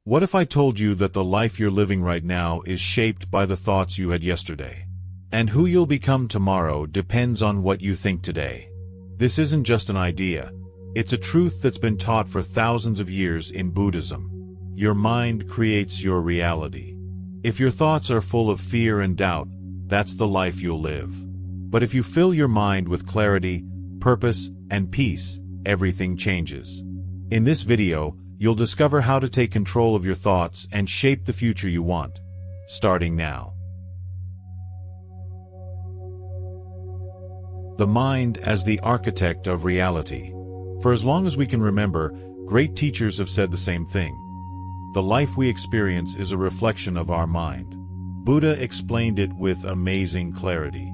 What if I told you that the life you're living right now is shaped by the thoughts you had yesterday? And who you'll become tomorrow depends on what you think today. This isn't just an idea. It's a truth that's been taught for thousands of years in Buddhism. Your mind creates your reality. If your thoughts are full of fear and doubt, that's the life you'll live. But if you fill your mind with clarity, purpose, and peace, everything changes. In this video, you'll discover how to take control of your thoughts and shape the future you want, starting now. The mind as the architect of reality. For as long as we can remember, great teachers have said the same thing. The life we experience is a reflection of our mind. Buddha explained it with amazing clarity.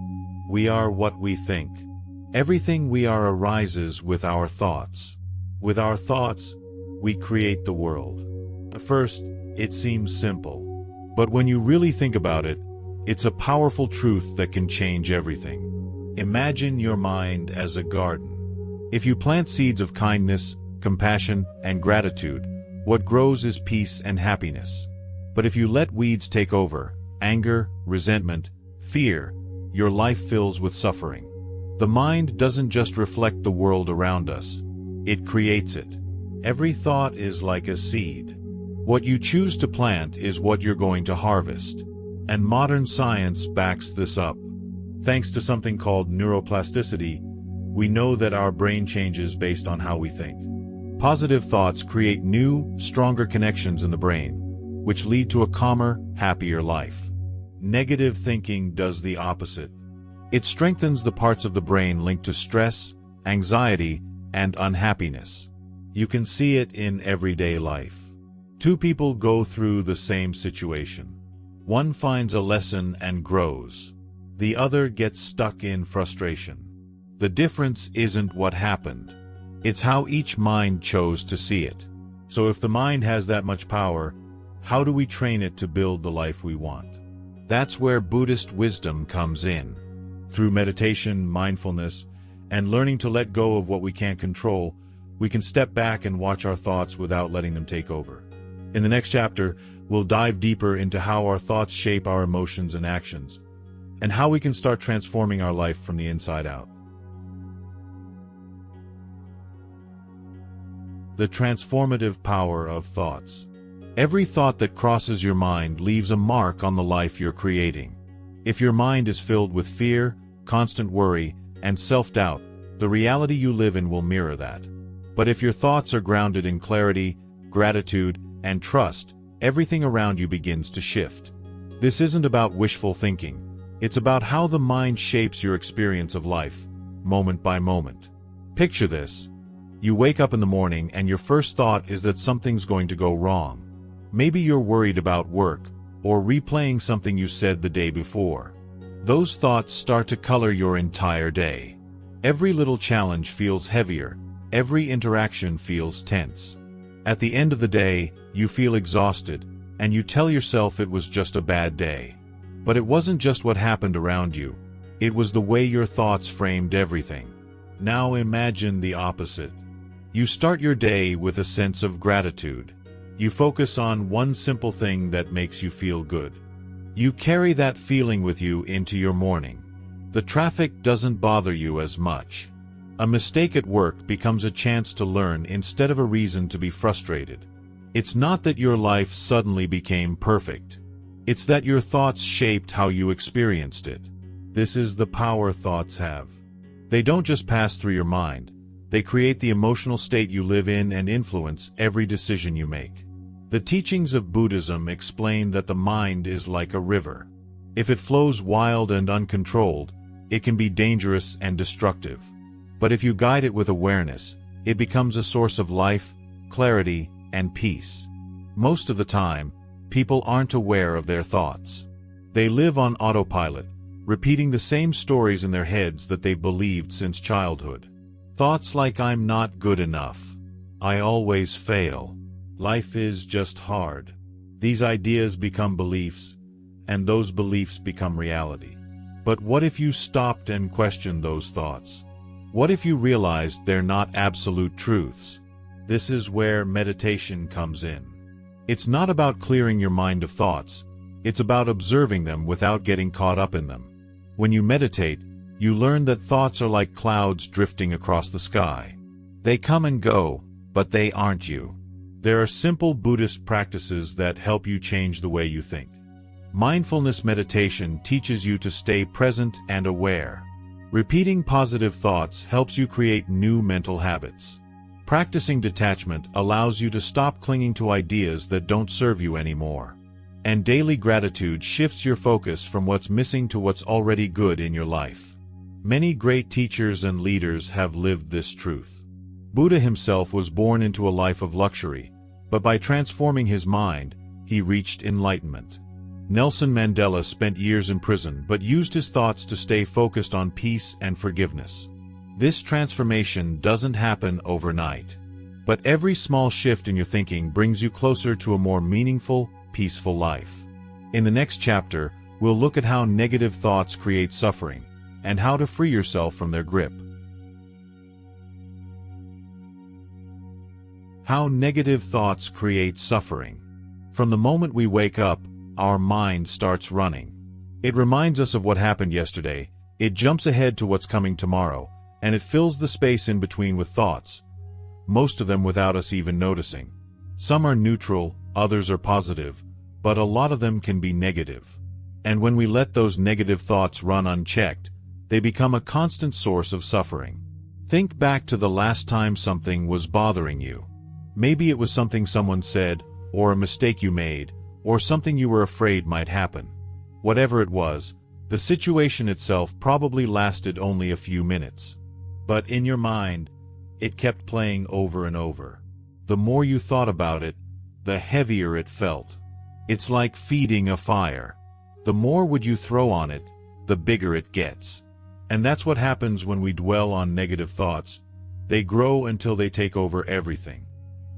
We are what we think. Everything we are arises with our thoughts. With our thoughts, we create the world. At first, it seems simple. But when you really think about it, it's a powerful truth that can change everything. Imagine your mind as a garden. If you plant seeds of kindness, compassion, and gratitude, what grows is peace and happiness. But if you let weeds take over, anger, resentment, fear, your life fills with suffering. The mind doesn't just reflect the world around us, it creates it. Every thought is like a seed. What you choose to plant is what you're going to harvest. And modern science backs this up. Thanks to something called neuroplasticity, we know that our brain changes based on how we think. Positive thoughts create new, stronger connections in the brain, which lead to a calmer, happier life. Negative thinking does the opposite. It strengthens the parts of the brain linked to stress, anxiety, and unhappiness. You can see it in everyday life. Two people go through the same situation. One finds a lesson and grows. The other gets stuck in frustration. The difference isn't what happened. It's how each mind chose to see it. So if the mind has that much power, how do we train it to build the life we want? That's where Buddhist wisdom comes in. Through meditation, mindfulness, and learning to let go of what we can't control, we can step back and watch our thoughts without letting them take over. In the next chapter, we'll dive deeper into how our thoughts shape our emotions and actions, and how we can start transforming our life from the inside out. The transformative power of thoughts. Every thought that crosses your mind leaves a mark on the life you're creating. If your mind is filled with fear, constant worry, and self-doubt, the reality you live in will mirror that. But if your thoughts are grounded in clarity, gratitude, and trust, everything around you begins to shift. This isn't about wishful thinking. It's about how the mind shapes your experience of life, moment by moment. Picture this. You wake up in the morning and your first thought is that something's going to go wrong. Maybe you're worried about work, or replaying something you said the day before. Those thoughts start to color your entire day. Every little challenge feels heavier. Every interaction feels tense. At the end of the day, you feel exhausted, and you tell yourself it was just a bad day. But it wasn't just what happened around you. It was the way your thoughts framed everything. Now imagine the opposite. You start your day with a sense of gratitude. You focus on one simple thing that makes you feel good. You carry that feeling with you into your morning. The traffic doesn't bother you as much. A mistake at work becomes a chance to learn instead of a reason to be frustrated. It's not that your life suddenly became perfect. It's that your thoughts shaped how you experienced it. This is the power thoughts have. They don't just pass through your mind. They create the emotional state you live in and influence every decision you make. The teachings of Buddhism explain that the mind is like a river. If it flows wild and uncontrolled, it can be dangerous and destructive. But if you guide it with awareness, it becomes a source of life, clarity, and peace. Most of the time, people aren't aware of their thoughts. They live on autopilot, repeating the same stories in their heads that they've believed since childhood. Thoughts like "I'm not good enough," "I always fail," "life is just hard." These ideas become beliefs, and those beliefs become reality. But what if you stopped and questioned those thoughts? What if you realized they're not absolute truths? This is where meditation comes in. It's not about clearing your mind of thoughts, it's about observing them without getting caught up in them. When you meditate, you learn that thoughts are like clouds drifting across the sky. They come and go, but they aren't you. There are simple Buddhist practices that help you change the way you think. Mindfulness meditation teaches you to stay present and aware. Repeating positive thoughts helps you create new mental habits. Practicing detachment allows you to stop clinging to ideas that don't serve you anymore. And daily gratitude shifts your focus from what's missing to what's already good in your life. Many great teachers and leaders have lived this truth. Buddha himself was born into a life of luxury, but by transforming his mind, he reached enlightenment. Nelson Mandela spent years in prison but used his thoughts to stay focused on peace and forgiveness. This transformation doesn't happen overnight. But every small shift in your thinking brings you closer to a more meaningful, peaceful life. In the next chapter, we'll look at how negative thoughts create suffering, and how to free yourself from their grip. How negative thoughts create suffering. From the moment we wake up, our mind starts running. It reminds us of what happened yesterday, it jumps ahead to what's coming tomorrow, and it fills the space in between with thoughts, most of them without us even noticing. Some are neutral, others are positive, but a lot of them can be negative. And when we let those negative thoughts run unchecked, they become a constant source of suffering. Think back to the last time something was bothering you. Maybe it was something someone said, or a mistake you made, or something you were afraid might happen. Whatever it was, the situation itself probably lasted only a few minutes. But in your mind, it kept playing over and over. The more you thought about it, the heavier it felt. It's like feeding a fire. The more wood you throw on it, the bigger it gets. And that's what happens when we dwell on negative thoughts. They grow until they take over everything.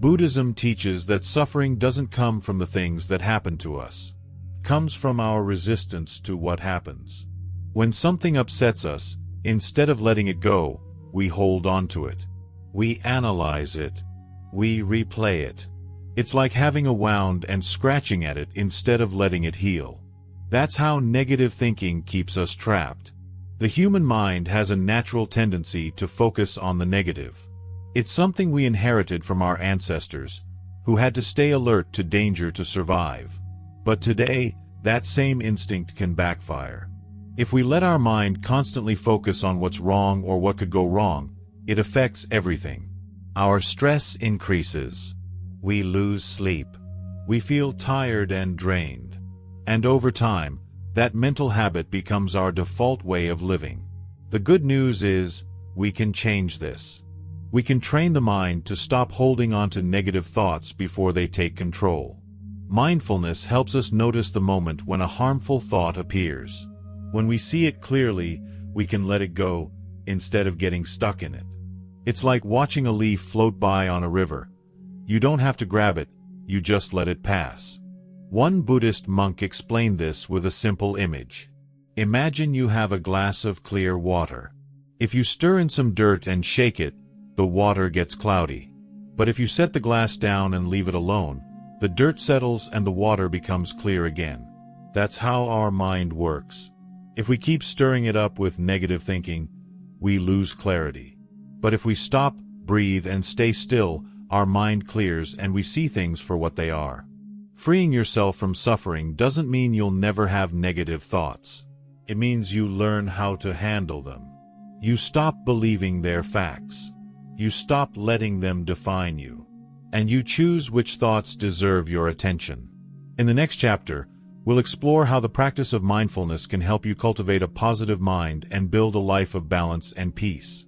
Buddhism teaches that suffering doesn't come from the things that happen to us. It comes from our resistance to what happens. When something upsets us, instead of letting it go, we hold on to it. We analyze it. We replay it. It's like having a wound and scratching at it instead of letting it heal. That's how negative thinking keeps us trapped. The human mind has a natural tendency to focus on the negative. It's something we inherited from our ancestors, who had to stay alert to danger to survive. But today, that same instinct can backfire. If we let our mind constantly focus on what's wrong or what could go wrong, it affects everything. Our stress increases. We lose sleep. We feel tired and drained. And over time, that mental habit becomes our default way of living. The good news is, we can change this. We can train the mind to stop holding on to negative thoughts before they take control. Mindfulness helps us notice the moment when a harmful thought appears. When we see it clearly, we can let it go, instead of getting stuck in it. It's like watching a leaf float by on a river. You don't have to grab it, you just let it pass. One Buddhist monk explained this with a simple image. Imagine you have a glass of clear water. If you stir in some dirt and shake it, the water gets cloudy. But if you set the glass down and leave it alone, the dirt settles and the water becomes clear again. That's how our mind works. If we keep stirring it up with negative thinking, we lose clarity. But if we stop, breathe, and stay still, our mind clears and we see things for what they are. Freeing yourself from suffering doesn't mean you'll never have negative thoughts. It means you learn how to handle them. You stop believing they're facts. You stop letting them define you. And you choose which thoughts deserve your attention. In the next chapter, we'll explore how the practice of mindfulness can help you cultivate a positive mind and build a life of balance and peace.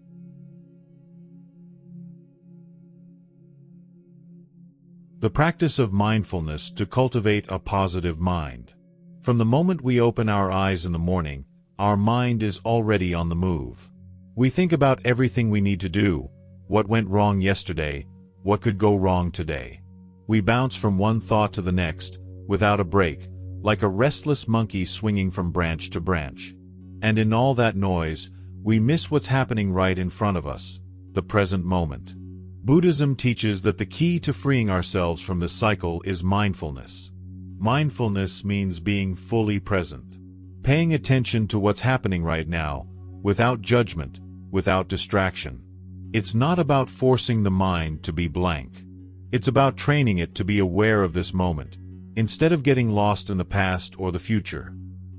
The practice of mindfulness to cultivate a positive mind. From the moment we open our eyes in the morning, our mind is already on the move. We think about everything we need to do, what went wrong yesterday, what could go wrong today. We bounce from one thought to the next, without a break, like a restless monkey swinging from branch to branch. And in all that noise, we miss what's happening right in front of us, the present moment. Buddhism teaches that the key to freeing ourselves from this cycle is mindfulness. Mindfulness means being fully present, paying attention to what's happening right now, without judgment, without distraction. It's not about forcing the mind to be blank. It's about training it to be aware of this moment, instead of getting lost in the past or the future.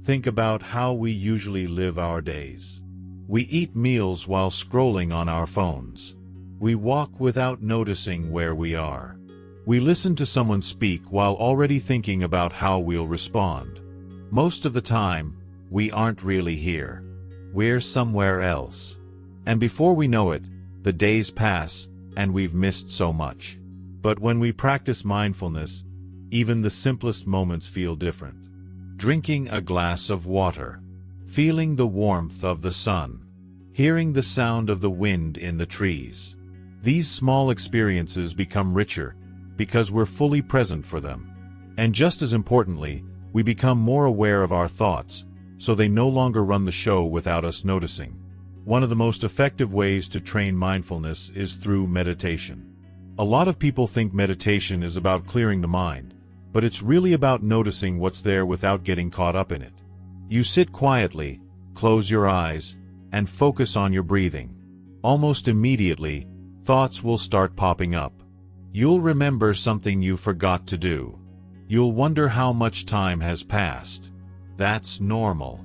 Think about how we usually live our days. We eat meals while scrolling on our phones. We walk without noticing where we are. We listen to someone speak while already thinking about how we'll respond. Most of the time, we aren't really here. We're somewhere else. And before we know it, the days pass, and we've missed so much. But when we practice mindfulness, even the simplest moments feel different. Drinking a glass of water, feeling the warmth of the sun, hearing the sound of the wind in the trees. These small experiences become richer because we're fully present for them. And just as importantly, we become more aware of our thoughts, so they no longer run the show without us noticing. One of the most effective ways to train mindfulness is through meditation. A lot of people think meditation is about clearing the mind, but it's really about noticing what's there without getting caught up in it. You sit quietly, close your eyes, and focus on your breathing. Almost immediately, thoughts will start popping up. You'll remember something you forgot to do. You'll wonder how much time has passed. That's normal.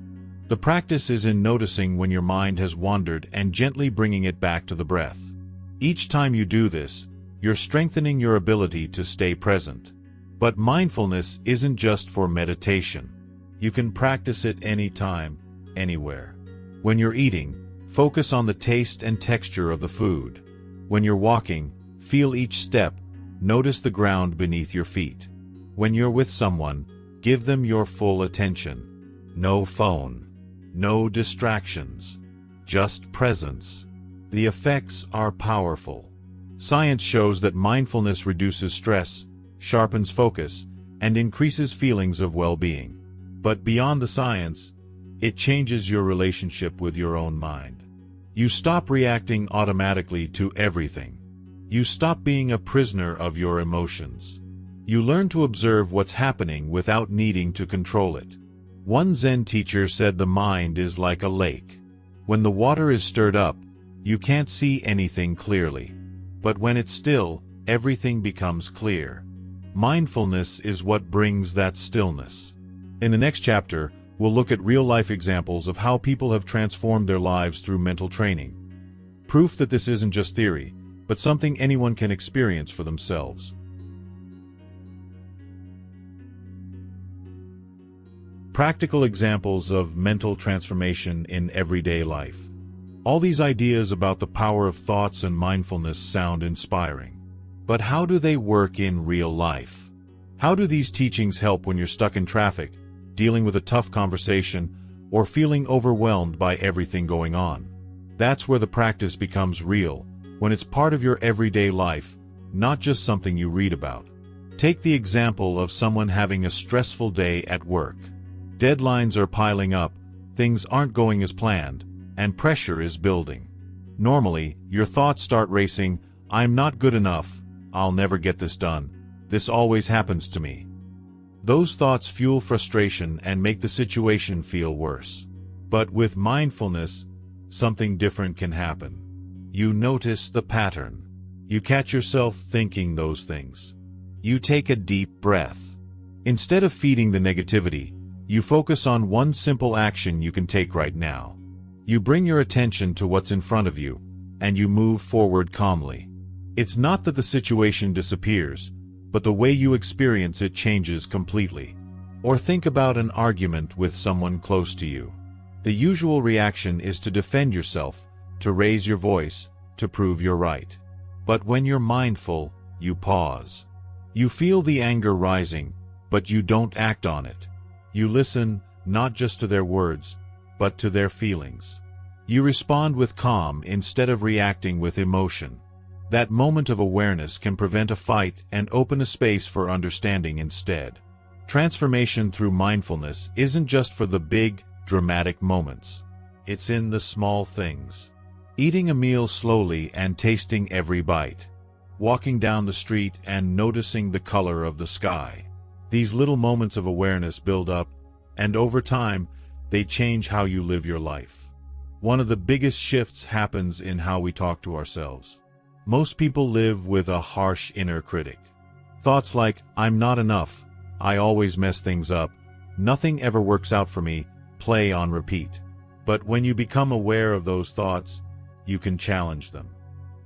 The practice is in noticing when your mind has wandered and gently bringing it back to the breath. Each time you do this, you're strengthening your ability to stay present. But mindfulness isn't just for meditation. You can practice it anytime, anywhere. When you're eating, focus on the taste and texture of the food. When you're walking, feel each step, notice the ground beneath your feet. When you're with someone, give them your full attention. No phone. No distractions. Just presence. The effects are powerful. Science shows that mindfulness reduces stress, sharpens focus, and increases feelings of well-being. But beyond the science, it changes your relationship with your own mind. You stop reacting automatically to everything. You stop being a prisoner of your emotions. You learn to observe what's happening without needing to control it. One Zen teacher said the mind is like a lake. When the water is stirred up, you can't see anything clearly. But when it's still, everything becomes clear. Mindfulness is what brings that stillness. In the next chapter, we'll look at real-life examples of how people have transformed their lives through mental training. Proof that this isn't just theory, but something anyone can experience for themselves. Practical examples of mental transformation in everyday life. All these ideas about the power of thoughts and mindfulness sound inspiring. But how do they work in real life? How do these teachings help when you're stuck in traffic, dealing with a tough conversation, or feeling overwhelmed by everything going on? That's where the practice becomes real, when it's part of your everyday life, not just something you read about. Take the example of someone having a stressful day at work. Deadlines are piling up, things aren't going as planned, and pressure is building. Normally, your thoughts start racing, I'm not good enough, I'll never get this done, this always happens to me. Those thoughts fuel frustration and make the situation feel worse. But with mindfulness, something different can happen. You notice the pattern. You catch yourself thinking those things. You take a deep breath. Instead of feeding the negativity, you focus on one simple action you can take right now. You bring your attention to what's in front of you, and you move forward calmly. It's not that the situation disappears, but the way you experience it changes completely. Or think about an argument with someone close to you. The usual reaction is to defend yourself, to raise your voice, to prove you're right. But when you're mindful, you pause. You feel the anger rising, but you don't act on it. You listen, not just to their words, but to their feelings. You respond with calm instead of reacting with emotion. That moment of awareness can prevent a fight and open a space for understanding instead. Transformation through mindfulness isn't just for the big, dramatic moments. It's in the small things. Eating a meal slowly and tasting every bite. walking down the street and noticing the color of the sky. These little moments of awareness build up, and over time, they change how you live your life. One of the biggest shifts happens in how we talk to ourselves. Most people live with a harsh inner critic. Thoughts like, "I'm not enough," "I always mess things up," "nothing ever works out for me," play on repeat. But when you become aware of those thoughts, you can challenge them.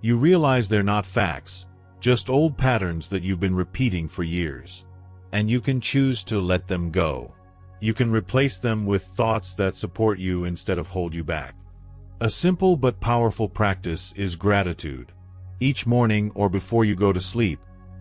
You realize they're not facts, just old patterns that you've been repeating for years. And you can choose to let them go. You can replace them with thoughts that support you instead of hold you back. A simple but powerful practice is gratitude. Each morning or before you go to sleep,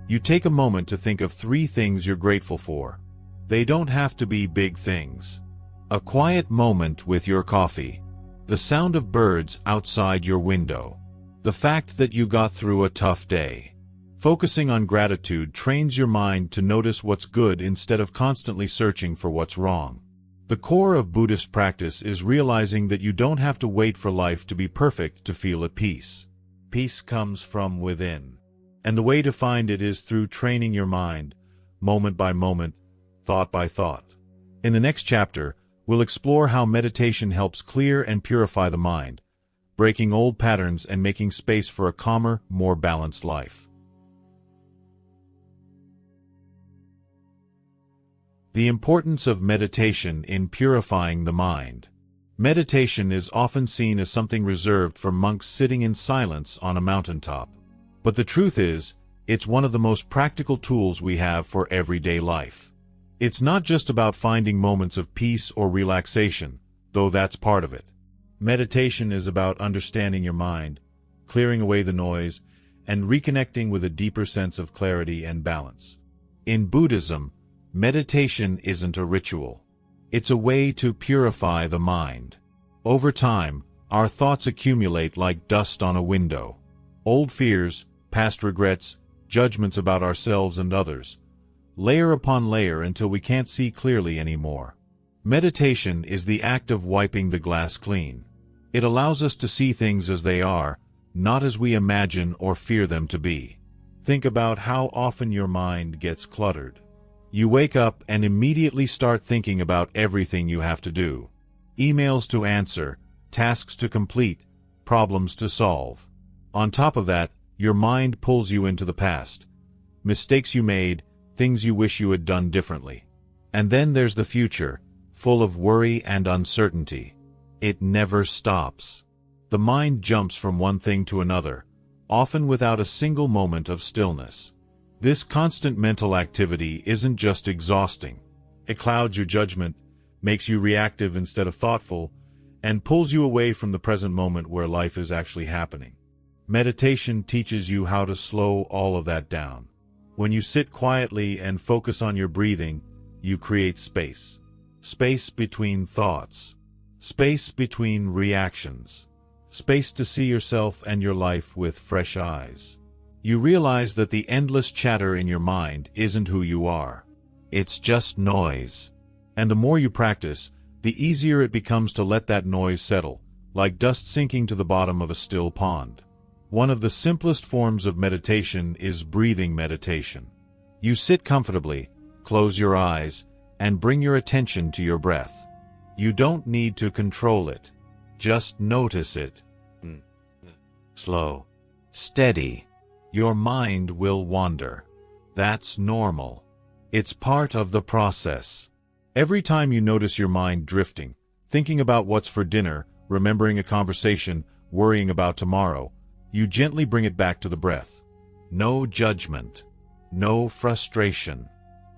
you take a moment to think of 3 things you're grateful for. They don't have to be big things. A quiet moment with your coffee. The sound of birds outside your window. The fact that you got through a tough day. Focusing on gratitude trains your mind to notice what's good instead of constantly searching for what's wrong. The core of Buddhist practice is realizing that you don't have to wait for life to be perfect to feel at peace. Peace comes from within. And the way to find it is through training your mind, moment by moment, thought by thought. In the next chapter, we'll explore how meditation helps clear and purify the mind, breaking old patterns and making space for a calmer, more balanced life. The importance of meditation in purifying the mind. Meditation is often seen as something reserved for monks sitting in silence on a mountaintop. But the truth is, it's one of the most practical tools we have for everyday life. It's not just about finding moments of peace or relaxation, though that's part of it. Meditation is about understanding your mind, clearing away the noise, and reconnecting with a deeper sense of clarity and balance. In Buddhism, meditation isn't a ritual. It's a way to purify the mind. Over time, our thoughts accumulate like dust on a window. Old fears, past regrets, judgments about ourselves and others, layer upon layer until we can't see clearly anymore. Meditation is the act of wiping the glass clean. It allows us to see things as they are, not as we imagine or fear them to be. Think about how often your mind gets cluttered. You wake up and immediately start thinking about everything you have to do. Emails to answer, tasks to complete, problems to solve. On top of that, your mind pulls you into the past. Mistakes you made, things you wish you had done differently. And then there's the future, full of worry and uncertainty. It never stops. The mind jumps from one thing to another, often without a single moment of stillness. This constant mental activity isn't just exhausting. It clouds your judgment, makes you reactive instead of thoughtful, and pulls you away from the present moment where life is actually happening. Meditation teaches you how to slow all of that down. When you sit quietly and focus on your breathing, you create space. Space between thoughts. Space between reactions. Space to see yourself and your life with fresh eyes. You realize that the endless chatter in your mind isn't who you are. It's just noise. And the more you practice, the easier it becomes to let that noise settle, like dust sinking to the bottom of a still pond. One of the simplest forms of meditation is breathing meditation. You sit comfortably, close your eyes, and bring your attention to your breath. You don't need to control it. Just notice it. Slow. Steady. Your mind will wander. That's normal. It's part of the process. Every time you notice your mind drifting, thinking about what's for dinner, remembering a conversation, worrying about tomorrow, you gently bring it back to the breath. No judgment. No frustration.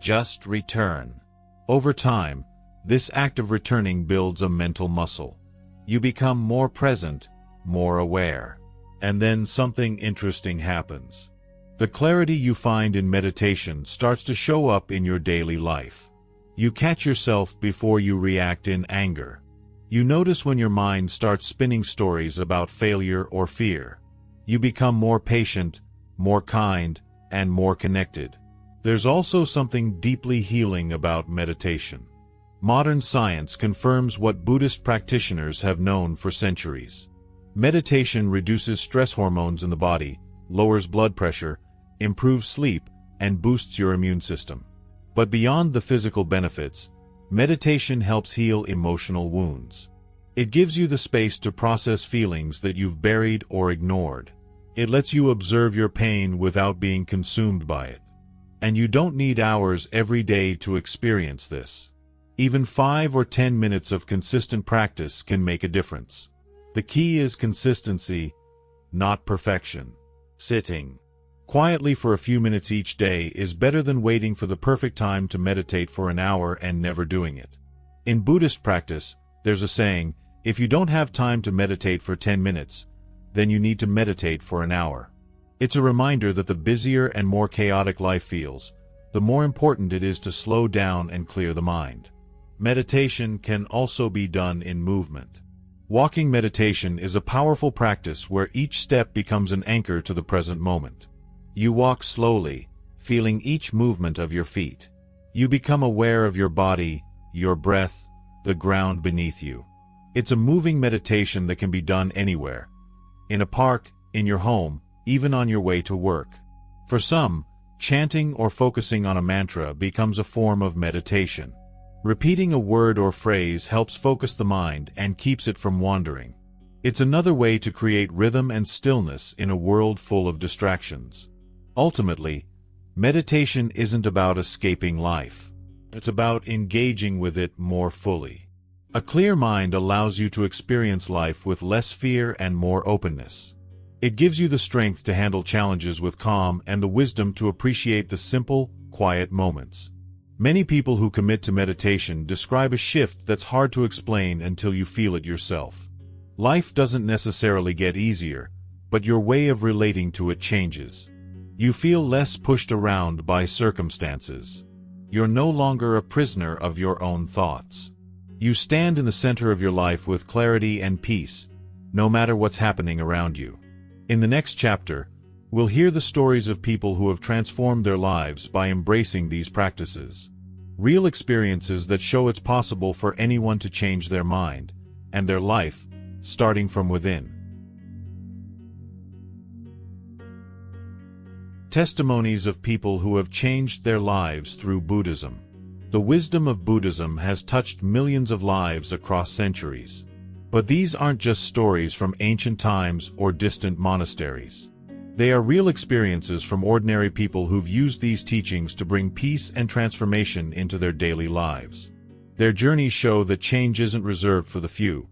Just return. Over time, this act of returning builds a mental muscle. You become more present, more aware. And then something interesting happens. The clarity you find in meditation starts to show up in your daily life. You catch yourself before you react in anger. You notice when your mind starts spinning stories about failure or fear. You become more patient, more kind, and more connected. There's also something deeply healing about meditation. Modern science confirms what Buddhist practitioners have known for centuries. Meditation reduces stress hormones in the body, lowers blood pressure, improves sleep, and boosts your immune system. But beyond the physical benefits, meditation helps heal emotional wounds. It gives you the space to process feelings that you've buried or ignored. It lets you observe your pain without being consumed by it. And you don't need hours every day to experience this. Even 5 or 10 minutes of consistent practice can make a difference. The key is consistency, not perfection. Sitting quietly for a few minutes each day is better than waiting for the perfect time to meditate for an hour and never doing it. In Buddhist practice, there's a saying, if you don't have time to meditate for 10 minutes, then you need to meditate for an hour. It's a reminder that the busier and more chaotic life feels, the more important it is to slow down and clear the mind. Meditation can also be done in movement. Walking meditation is a powerful practice where each step becomes an anchor to the present moment. You walk slowly, feeling each movement of your feet. You become aware of your body, your breath, the ground beneath you. It's a moving meditation that can be done anywhere. In a park, in your home, even on your way to work. For some, chanting or focusing on a mantra becomes a form of meditation. Repeating a word or phrase helps focus the mind and keeps it from wandering. It's another way to create rhythm and stillness in a world full of distractions. Ultimately, meditation isn't about escaping life. It's about engaging with it more fully. A clear mind allows you to experience life with less fear and more openness. It gives you the strength to handle challenges with calm and the wisdom to appreciate the simple, quiet moments. Many people who commit to meditation describe a shift that's hard to explain until you feel it yourself. Life doesn't necessarily get easier, but your way of relating to it changes. You feel less pushed around by circumstances. You're no longer a prisoner of your own thoughts. You stand in the center of your life with clarity and peace, no matter what's happening around you. In the next chapter, we'll hear the stories of people who have transformed their lives by embracing these practices. Real experiences that show it's possible for anyone to change their mind and their life, starting from within. Testimonies of people who have changed their lives through Buddhism. The wisdom of Buddhism has touched millions of lives across centuries. But these aren't just stories from ancient times or distant monasteries. They are real experiences from ordinary people who've used these teachings to bring peace and transformation into their daily lives. Their journeys show that change isn't reserved for the few.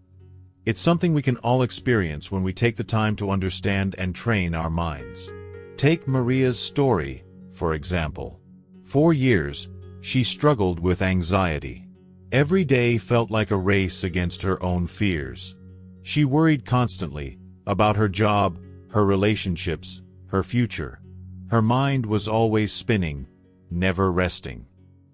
It's something we can all experience when we take the time to understand and train our minds. Take Maria's story, for example. For years, she struggled with anxiety. Every day felt like a race against her own fears. She worried constantly about her job, her relationships, her future. Her mind was always spinning, never resting.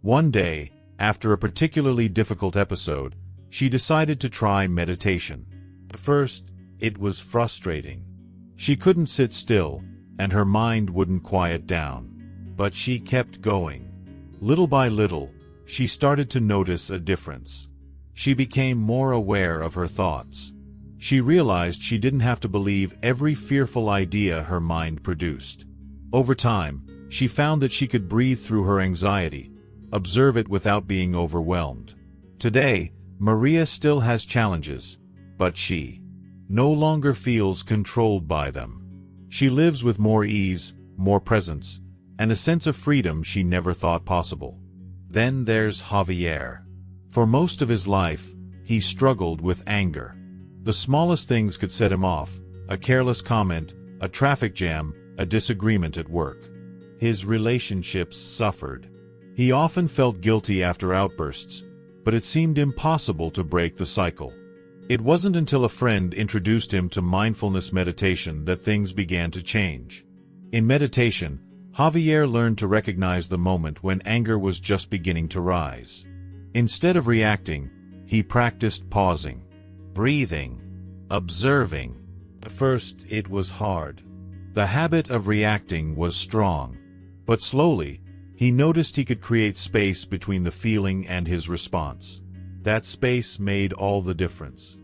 One day, after a particularly difficult episode, she decided to try meditation. At first, it was frustrating. She couldn't sit still, and her mind wouldn't quiet down. But she kept going. Little by little, she started to notice a difference. She became more aware of her thoughts. She realized she didn't have to believe every fearful idea her mind produced. Over time, she found that she could breathe through her anxiety, observe it without being overwhelmed. Today, Maria still has challenges, but she no longer feels controlled by them. She lives with more ease, more presence, and a sense of freedom she never thought possible. Then there's Javier. For most of his life, he struggled with anger. The smallest things could set him off: a careless comment, a traffic jam, a disagreement at work. His relationships suffered. He often felt guilty after outbursts, but it seemed impossible to break the cycle. It wasn't until a friend introduced him to mindfulness meditation that things began to change. In meditation, Javier learned to recognize the moment when anger was just beginning to rise. Instead of reacting, he practiced pausing, breathing, observing. At first, it was hard. The habit of reacting was strong. But slowly, he noticed he could create space between the feeling and his response. That space made all the difference.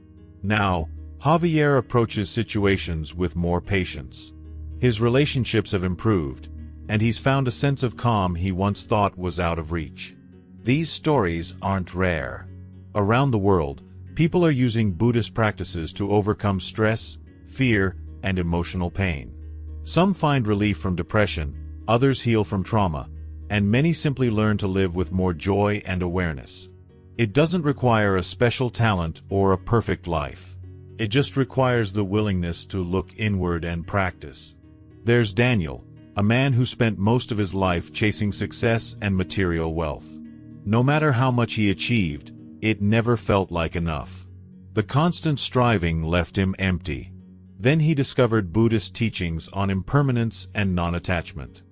Now, Javier approaches situations with more patience. His relationships have improved, and he's found a sense of calm he once thought was out of reach. These stories aren't rare. Around the world, people are using Buddhist practices to overcome stress, fear, and emotional pain. Some find relief from depression, others heal from trauma, and many simply learn to live with more joy and awareness. It doesn't require a special talent or a perfect life. It just requires the willingness to look inward and practice. There's Daniel, a man who spent most of his life chasing success and material wealth. No matter how much he achieved, it never felt like enough. The constant striving left him empty. Then he discovered Buddhist teachings on impermanence and non-attachment.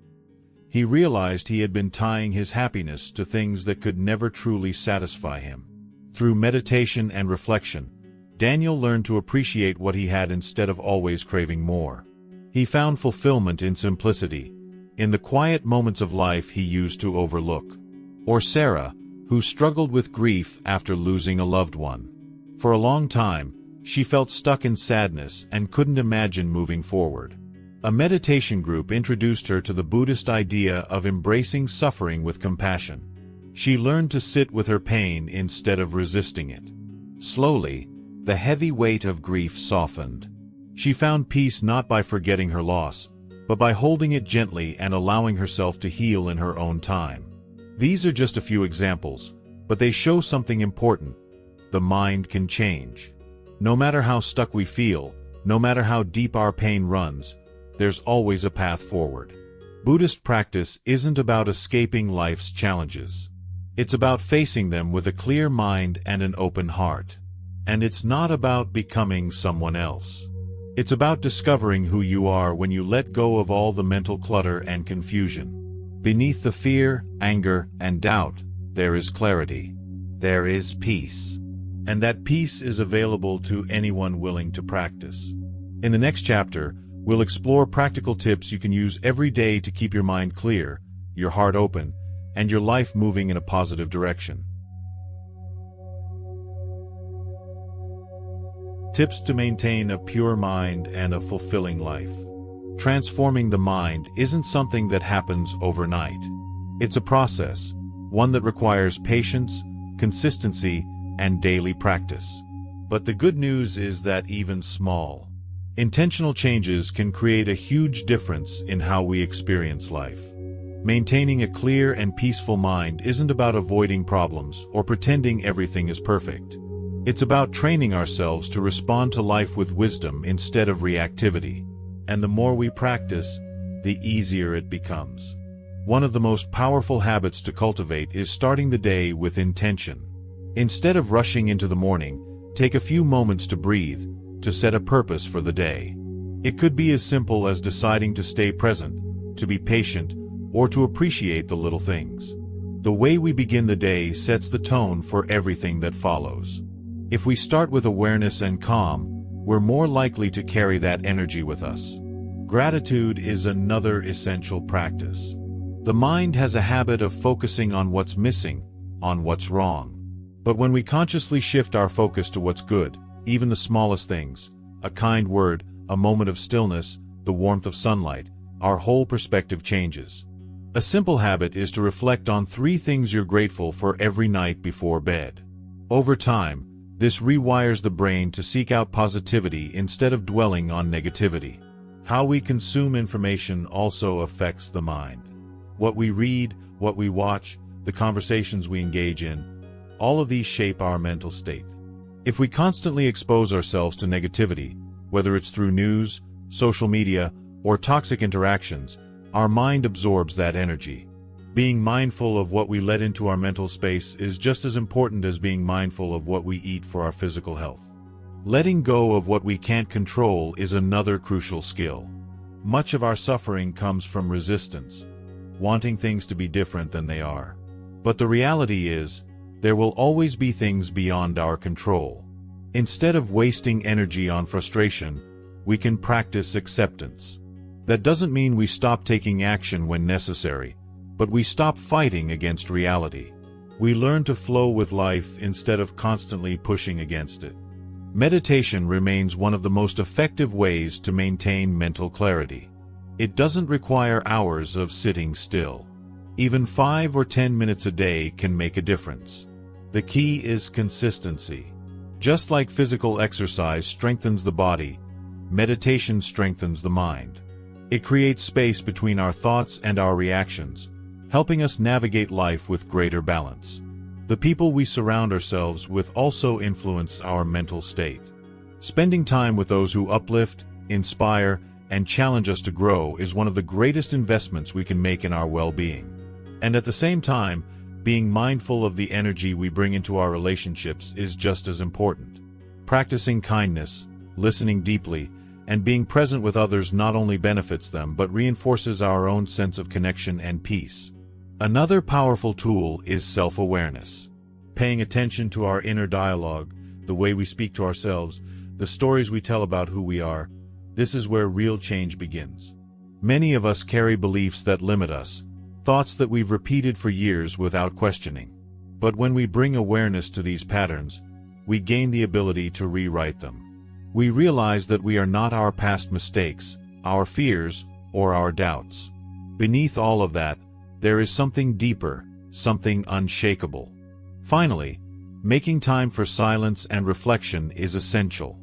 He realized he had been tying his happiness to things that could never truly satisfy him. Through meditation and reflection, Daniel learned to appreciate what he had instead of always craving more. He found fulfillment in simplicity, in the quiet moments of life he used to overlook. Or Sarah, who struggled with grief after losing a loved one. For a long time, she felt stuck in sadness and couldn't imagine moving forward. A meditation group introduced her to the Buddhist idea of embracing suffering with compassion. She learned to sit with her pain instead of resisting it. Slowly, the heavy weight of grief softened. She found peace not by forgetting her loss, but by holding it gently and allowing herself to heal in her own time. These are just a few examples, but they show something important. The mind can change. No matter how stuck we feel, no matter how deep our pain runs, there's always a path forward. Buddhist practice isn't about escaping life's challenges. It's about facing them with a clear mind and an open heart. And it's not about becoming someone else. It's about discovering who you are when you let go of all the mental clutter and confusion. Beneath the fear, anger, and doubt, there is clarity. There is peace. And that peace is available to anyone willing to practice. In the next chapter, we'll explore practical tips you can use every day to keep your mind clear, your heart open, and your life moving in a positive direction. Tips to maintain a pure mind and a fulfilling life. Transforming the mind isn't something that happens overnight. It's a process, one that requires patience, consistency, and daily practice. But the good news is that even small, intentional changes can create a huge difference in how we experience life. Maintaining a clear and peaceful mind isn't about avoiding problems or pretending everything is perfect. It's about training ourselves to respond to life with wisdom instead of reactivity. And the more we practice, the easier it becomes. One of the most powerful habits to cultivate is starting the day with intention. Instead of rushing into the morning, take a few moments to breathe, to set a purpose for the day. It could be as simple as deciding to stay present, to be patient, or to appreciate the little things. The way we begin the day sets the tone for everything that follows. If we start with awareness and calm, we're more likely to carry that energy with us. Gratitude is another essential practice. The mind has a habit of focusing on what's missing, on what's wrong. But when we consciously shift our focus to what's good, even the smallest things, a kind word, a moment of stillness, the warmth of sunlight, our whole perspective changes. A simple habit is to reflect on 3 things you're grateful for every night before bed. Over time, this rewires the brain to seek out positivity instead of dwelling on negativity. How we consume information also affects the mind. What we read, what we watch, the conversations we engage in, all of these shape our mental state. If we constantly expose ourselves to negativity, whether it's through news, social media, or toxic interactions, our mind absorbs that energy. Being mindful of what we let into our mental space is just as important as being mindful of what we eat for our physical health. Letting go of what we can't control is another crucial skill. Much of our suffering comes from resistance, wanting things to be different than they are. But the reality is, there will always be things beyond our control. Instead of wasting energy on frustration, we can practice acceptance. That doesn't mean we stop taking action when necessary, but we stop fighting against reality. We learn to flow with life instead of constantly pushing against it. Meditation remains one of the most effective ways to maintain mental clarity. It doesn't require hours of sitting still. Even 5 or 10 minutes a day can make a difference. The key is consistency. Just like physical exercise strengthens the body, meditation strengthens the mind. It creates space between our thoughts and our reactions, helping us navigate life with greater balance. The people we surround ourselves with also influence our mental state. Spending time with those who uplift, inspire, and challenge us to grow is one of the greatest investments we can make in our well-being. And at the same time, being mindful of the energy we bring into our relationships is just as important. Practicing kindness, listening deeply, and being present with others not only benefits them but reinforces our own sense of connection and peace. Another powerful tool is self-awareness. Paying attention to our inner dialogue, the way we speak to ourselves, the stories we tell about who we are, this is where real change begins. Many of us carry beliefs that limit us, thoughts that we've repeated for years without questioning. But when we bring awareness to these patterns, we gain the ability to rewrite them. We realize that we are not our past mistakes, our fears, or our doubts. Beneath all of that, there is something deeper, something unshakable. Finally, making time for silence and reflection is essential.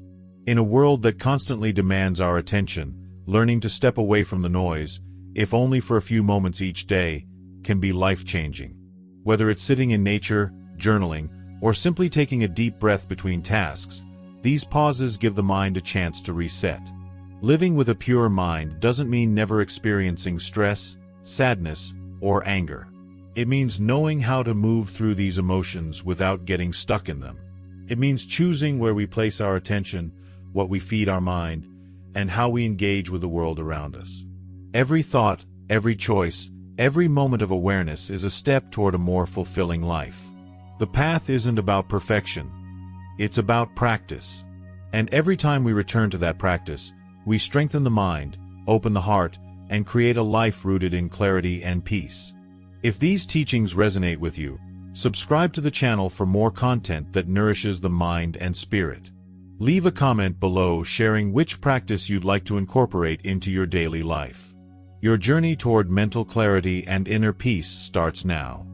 In a world that constantly demands our attention, learning to step away from the noise, if only for a few moments each day, can be life-changing. Whether it's sitting in nature, journaling, or simply taking a deep breath between tasks, these pauses give the mind a chance to reset. Living with a pure mind doesn't mean never experiencing stress, sadness, or anger. It means knowing how to move through these emotions without getting stuck in them. It means choosing where we place our attention, what we feed our mind, and how we engage with the world around us. Every thought, every choice, every moment of awareness is a step toward a more fulfilling life. The path isn't about perfection. It's about practice. And every time we return to that practice, we strengthen the mind, open the heart, and create a life rooted in clarity and peace. If these teachings resonate with you, subscribe to the channel for more content that nourishes the mind and spirit. Leave a comment below sharing which practice you'd like to incorporate into your daily life. Your journey toward mental clarity and inner peace starts now.